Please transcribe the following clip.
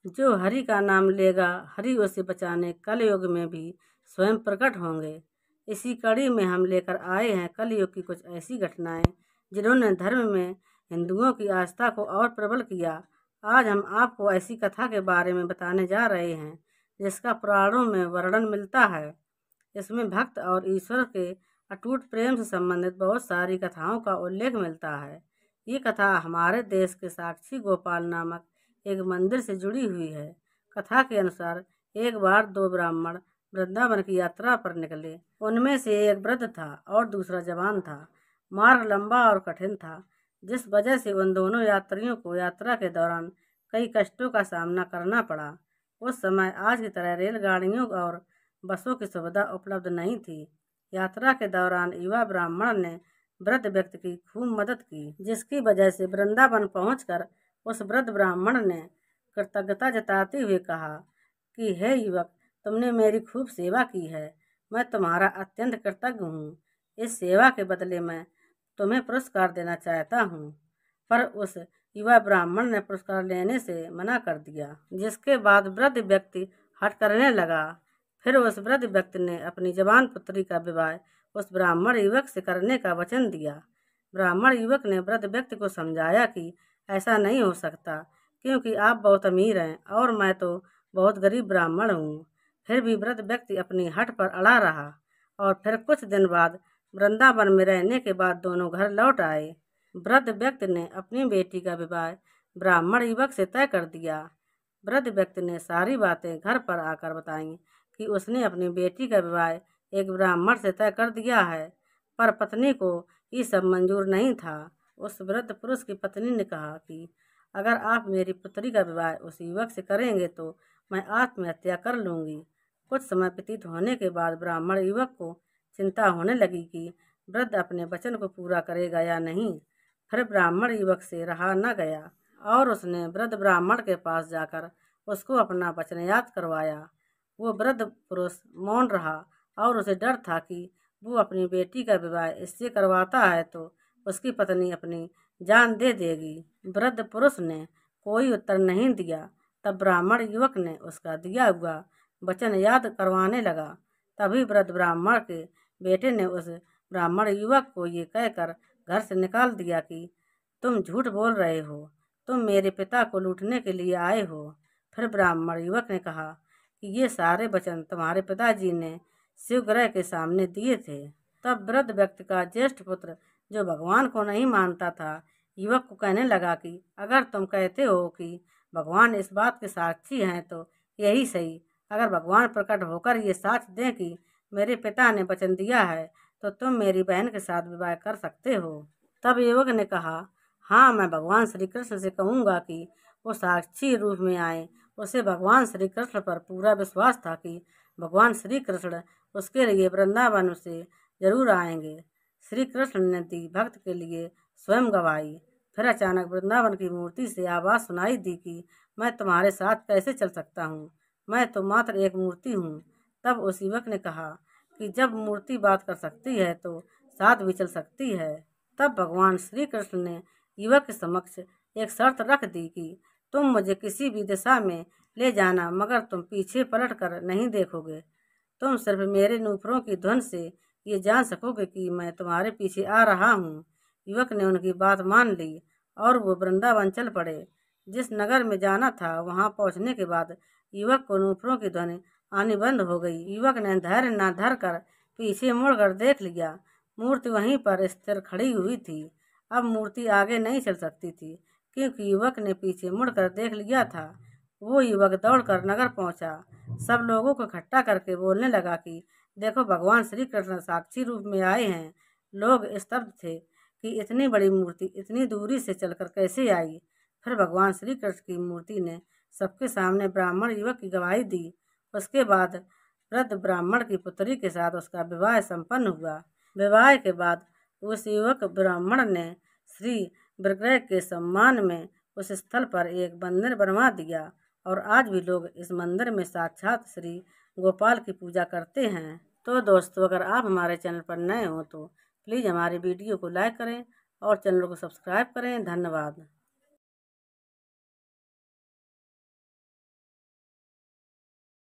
जो हरि का नाम लेगा हरि उसे बचाने कल युग में भी स्वयं प्रकट होंगे। इसी कड़ी में हम लेकर आए हैं कल युग की कुछ ऐसी घटनाएं जिन्होंने धर्म में हिंदुओं की आस्था को और प्रबल किया। आज हम आपको ऐसी कथा के बारे में बताने जा रहे हैं जिसका पुराणों में वर्णन मिलता है। इसमें भक्त और ईश्वर के अटूट प्रेम से संबंधित बहुत सारी कथाओं का उल्लेख मिलता है। ये कथा हमारे देश के साक्षी गोपाल नामक एक मंदिर से जुड़ी हुई है। कथा के अनुसार एक बार दो ब्राह्मण वृंदावन की यात्रा पर निकले। उनमें से एक वृद्ध था और दूसरा जवान था। मार्ग लंबा और कठिन था, जिस वजह से उन दोनों यात्रियों को यात्रा के दौरान कई कष्टों का सामना करना पड़ा। उस समय आज की तरह रेलगाड़ियों और बसों की सुविधा उपलब्ध नहीं थी। यात्रा के दौरान युवा ब्राह्मण ने वृद्ध व्यक्ति की खूब मदद की, जिसकी वजह से वृंदावन पहुंचकर उस वृद्ध ब्राह्मण ने कृतज्ञता जताते हुए कहा कि हे युवक, तुमने मेरी खूब सेवा की है। मैं तुम्हारा अत्यंत कृतज्ञ हूँ। इस सेवा के बदले मैं तुम्हें पुरस्कार देना चाहता हूँ। पर उस युवा ब्राह्मण ने पुरस्कार लेने से मना कर दिया, जिसके बाद वृद्ध व्यक्ति हट करने लगा। फिर उस वृद्ध व्यक्ति ने अपनी जवान पुत्री का विवाह उस ब्राह्मण युवक से करने का वचन दिया। ब्राह्मण युवक ने वृद्ध व्यक्ति को समझाया कि ऐसा नहीं हो सकता, क्योंकि आप बहुत अमीर हैं और मैं तो बहुत गरीब ब्राह्मण हूँ। फिर भी वृद्ध व्यक्ति अपनी हट पर अड़ा रहा और फिर कुछ दिन बाद वृंदावन में रहने के बाद दोनों घर लौट आए। वृद्ध व्यक्ति ने अपनी बेटी का विवाह ब्राह्मण युवक से तय कर दिया। वृद्ध व्यक्ति ने सारी बातें घर पर आकर बताई कि उसने अपनी बेटी का विवाह एक ब्राह्मण से तय कर दिया है, पर पत्नी को ये सब मंजूर नहीं था। उस वृद्ध पुरुष की पत्नी ने कहा कि अगर आप मेरी पुत्री का विवाह उस युवक से करेंगे तो मैं आत्महत्या कर लूँगी। कुछ समय व्यतीत होने के बाद ब्राह्मण युवक को चिंता होने लगी कि वृद्ध अपने वचन को पूरा करेगा या नहीं। फिर ब्राह्मण युवक से रहा न गया और उसने वृद्ध ब्राह्मण के पास जाकर उसको अपना वचन याद करवाया। वो वृद्ध पुरुष मौन रहा और उसे डर था कि वो अपनी बेटी का विवाह इससे करवाता है तो उसकी पत्नी अपनी जान दे देगी। वृद्ध पुरुष ने कोई उत्तर नहीं दिया। तब ब्राह्मण युवक ने उसका दिया हुआ वचन याद करवाने लगा। तभी वृद्ध ब्राह्मण के बेटे ने उस ब्राह्मण युवक को ये कहकर घर से निकाल दिया कि तुम झूठ बोल रहे हो, तुम मेरे पिता को लूटने के लिए आए हो। फिर ब्राह्मण युवक ने कहा कि ये सारे वचन तुम्हारे पिताजी ने शिवग्रह के सामने दिए थे। तब वृद्ध व्यक्ति का ज्येष्ठ पुत्र, जो भगवान को नहीं मानता था, युवक को कहने लगा कि अगर तुम कहते हो कि भगवान इस बात के साक्षी हैं तो यही सही। अगर भगवान प्रकट होकर ये साक्ष्य दें कि मेरे पिता ने वचन दिया है तो तुम मेरी बहन के साथ विवाह कर सकते हो। तब युवक ने कहा, हाँ, मैं भगवान श्री कृष्ण से कहूँगा कि वो साक्षी रूप में आए। उसे भगवान श्री कृष्ण पर पूरा विश्वास था कि भगवान श्री कृष्ण उसके लिए वृंदावन से जरूर आएंगे। श्री कृष्ण ने दी भक्त के लिए स्वयं गवाही। फिर अचानक वृंदावन की मूर्ति से आवाज़ सुनाई दी कि मैं तुम्हारे साथ कैसे चल सकता हूँ, मैं तो मात्र एक मूर्ति हूँ। तब उस युवक ने कहा कि जब मूर्ति बात कर सकती है तो साथ भी चल सकती है। तब भगवान श्री कृष्ण ने युवक के समक्ष एक शर्त रख दी कि तुम मुझे किसी भी दिशा में ले जाना, मगर तुम पीछे पलट कर नहीं देखोगे। तुम सिर्फ मेरे नूपुरों की धुन से ये जान सकोगे कि मैं तुम्हारे पीछे आ रहा हूँ। युवक ने उनकी बात मान ली और वो वृंदावन चल पड़े। जिस नगर में जाना था वहाँ पहुँचने के बाद युवक को नूपुरों की ध्वनि आनी बंद हो गई। युवक ने धैर्य न धर कर पीछे मुड़कर देख लिया। मूर्ति वहीं पर स्थिर खड़ी हुई थी। अब मूर्ति आगे नहीं चल सकती थी, क्योंकि युवक ने पीछे मुड़कर देख लिया था। वो युवक दौड़कर नगर पहुंचा। सब लोगों को इकट्ठा करके बोलने लगा कि देखो, भगवान श्री कृष्ण साक्षी रूप में आए हैं। लोग स्तब्ध थे कि इतनी बड़ी मूर्ति इतनी दूरी से चलकर कैसे आई। फिर भगवान श्री कृष्ण की मूर्ति ने सबके सामने ब्राह्मण युवक की गवाही दी। उसके बाद वृद्ध ब्राह्मण की पुत्री के साथ उसका विवाह संपन्न हुआ। विवाह के बाद उस युवक ब्राह्मण ने श्री विग्रह के सम्मान में उस स्थल पर एक मंदिर बनवा दिया और आज भी लोग इस मंदिर में साक्षात श्री गोपाल की पूजा करते हैं। तो दोस्तों, अगर आप हमारे चैनल पर नए हो तो प्लीज़ हमारे वीडियो को लाइक करें और चैनल को सब्सक्राइब करें। धन्यवाद।